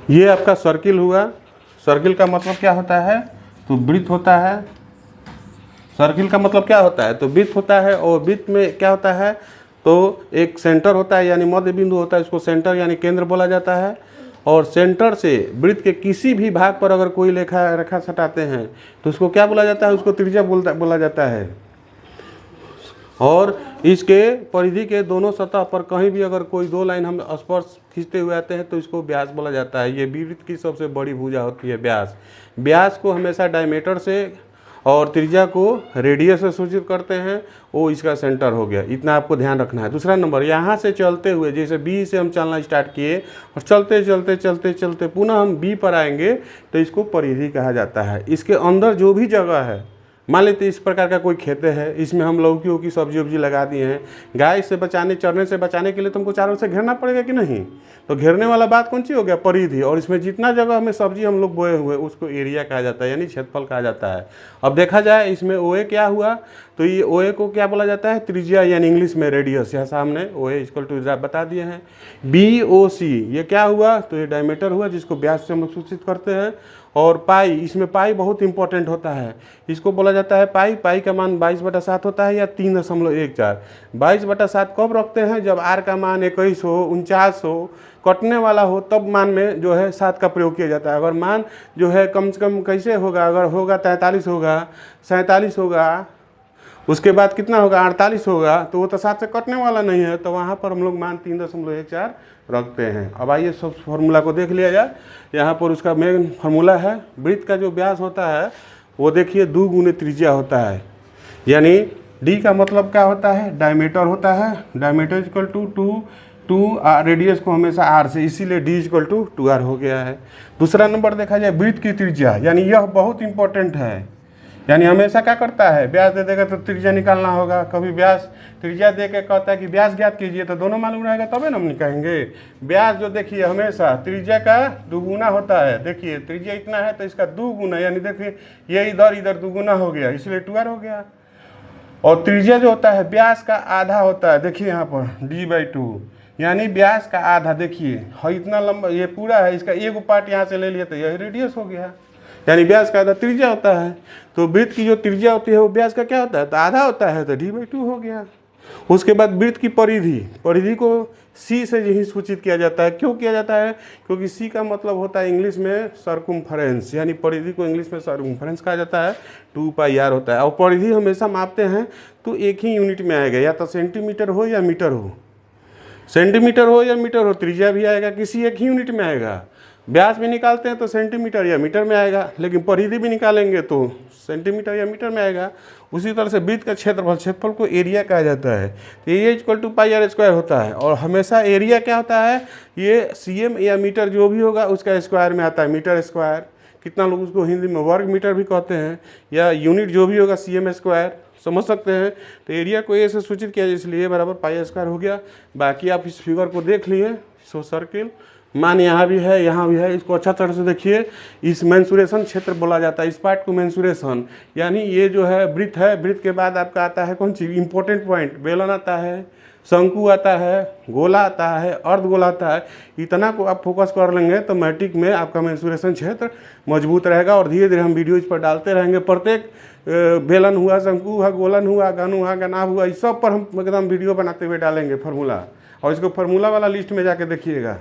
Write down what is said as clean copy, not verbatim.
ये आपका सर्किल हुआ। सर्किल का मतलब क्या होता है, तो वृत्त होता है। सर्किल का मतलब क्या होता है, तो वृत्त होता है, और वृत्त में क्या होता है, तो एक सेंटर होता है यानी मध्य बिंदु होता है, इसको सेंटर यानी केंद्र बोला जाता है। और सेंटर से वृत्त के किसी भी भाग पर अगर कोई रेखा सटाते हैं तो उसको क्या बोला जाता है, उसको त्रिज्या बोला जाता है। और इसके परिधि के दोनों सतह पर कहीं भी अगर कोई दो लाइन हम स्पर्श खींचते हुए आते हैं तो इसको व्यास बोला जाता है। ये वृत्त की सबसे बड़ी भुजा होती है व्यास। व्यास को हमेशा डायमीटर से और त्रिज्या को रेडियस से सूचित करते हैं, वो इसका सेंटर हो गया। इतना आपको ध्यान रखना है। दूसरा नंबर, यहाँ से चलते हुए जैसे बी से हम चलना स्टार्ट किए और चलते चलते चलते चलते पुनः हम बी पर आएंगे तो इसको परिधि कहा जाता है। इसके अंदर जो भी जगह है, मान लेते इस प्रकार का कोई खेत है, इसमें हम लौकी की सब्जी वब्जी लगा दिए हैं, गाय से बचाने चरने से बचाने के लिए तुमको चारों से घेरना पड़ेगा कि नहीं, तो घेरने वाला बात कौन सी हो गया, परिधि। और इसमें जितना जगह में सब्जी हम लोग बोए हुए उसको एरिया कहा जाता है यानी क्षेत्रफल कहा जाता है। अब देखा जाए इसमें ओए क्या हुआ, तो ये ओए को क्या बोला जाता है, त्रिज्या यानी इंग्लिश में रेडियस। यहाँ सामने ओए इक्वल टू बता दिए हैं। बी ओ सी ये क्या हुआ, तो ये डायमीटर हुआ जिसको व्यास से हम लोग सूचित करते हैं। और पाई, इसमें पाई बहुत इंपॉर्टेंट होता है, इसको बोला जाता है पाई। पाई का मान 22/7 होता है या 3.14। 22/7 कब रखते हैं, जब आर का मान 21 हो, 49 हो, कटने वाला हो, तब मान में जो है 7 का प्रयोग किया जाता है। अगर मान जो है कम से कम कैसे होगा, अगर होगा 43 होगा, 47 होगा, उसके बाद कितना होगा 48 होगा, तो वो तो 7 से कटने वाला नहीं है, तो वहाँ पर हम लोग मान 3.14 रखते हैं। अब आइए सब फार्मूला को देख लिया जाए। यहाँ पर उसका मेन फार्मूला है, वृत्त का जो व्यास होता है वो देखिए 2 गुने त्रिज्या होता है, यानी डी का मतलब क्या होता है, डायमीटर होता है। डायमीटर इक्वल टू 2 रेडियस को हमेशा आर से, इसीलिए डी इक्वल टू 2r हो गया है। दूसरा नंबर देखा जाए वृत्त की त्रिज्या, यानी यह बहुत इंपॉर्टेंट है, यानी हमेशा क्या करता है, व्यास दे देगा तो त्रिज्या निकालना होगा। कभी व्यास त्रिज्या दे के कहता है कि व्यास ज्ञात कीजिए, तो दोनों मालूम रहेगा तबे ना हम निकालेंगे। व्यास जो देखिए हमेशा त्रिज्या का 2 गुना होता है। देखिए त्रिज्या इतना है तो इसका 2 गुना, यानी देखिए ये इधर 2 गुना हो गया, इसलिए 2r हो गया। और त्रिज्या जो होता है व्यास का आधा होता है, देखिए यहाँ पर d/2, यानी व्यास का आधा। देखिए इतना लंबा ये पूरा है, इसका एक पार्ट यहाँ से ले लिया तो यही रेडियस हो गया, यानी व्यास का आधा त्रिज्या होता है। तो वृत्त की जो त्रिज्या होती है वो व्यास का क्या होता है, तो आधा होता है, तो d/2 हो गया। उसके बाद वृत्त की परिधि, परिधि को सी से ही सूचित किया जाता है। क्यों किया जाता है, क्योंकि सी का मतलब होता है इंग्लिश में सर्कुम्फरेंस, यानी परिधि को इंग्लिश में सर्कुम्फरेंस कहा जाता है। 2πr होता है। और परिधि हमेशा मापते हैं तो एक ही यूनिट में आएगा, या तो सेंटीमीटर हो या मीटर हो, सेंटीमीटर हो या मीटर हो, त्रिज्या भी आएगा किसी एक ही यूनिट में आएगा। व्यास भी निकालते हैं तो सेंटीमीटर या मीटर में आएगा, लेकिन परिधि भी निकालेंगे तो सेंटीमीटर या मीटर में आएगा। उसी तरह से वृत्त का क्षेत्रफल को एरिया कहा जाता है। तो एरिया इक्वल टू πr² होता है। और हमेशा एरिया क्या होता है, ये cm या मीटर जो भी होगा उसका स्क्वायर में आता है, मीटर स्क्वायर। कितना लोग उसको हिंदी में वर्ग मीटर भी कहते हैं, या यूनिट जो भी होगा cm², समझ सकते हैं। तो एरिया को ए से सूचित किया, इसलिए बराबर πr² हो गया। बाकी आप इस फिगर को देख लिए। सो सर्किल मान यहाँ भी है, यहाँ भी है, इसको अच्छा तरह से देखिए। इस मेंसुरेशन क्षेत्र बोला जाता है, इस पार्ट को मेंसुरेशन, यानी ये जो है वृत्त है, वृत्त के बाद आपका आता है कौन सी इंपॉर्टेंट पॉइंट, बेलन आता है, शंकु आता है, गोला आता है, अर्धगोला आता है। इतना को आप फोकस कर लेंगे तो मैट्रिक में आपका मेंसुरेशन क्षेत्र मजबूत रहेगा। और धीरे धीरे हम वीडियो इस पर डालते रहेंगे। प्रत्येक बेलन हुआ, शंकु हुआ, गोलन हुआ, घन हुआ, गनाभ हुआ, इस सब पर हम एकदम वीडियो बनाते हुए डालेंगे फार्मूला। और इसको फार्मूला वाला लिस्ट में जाके देखिएगा।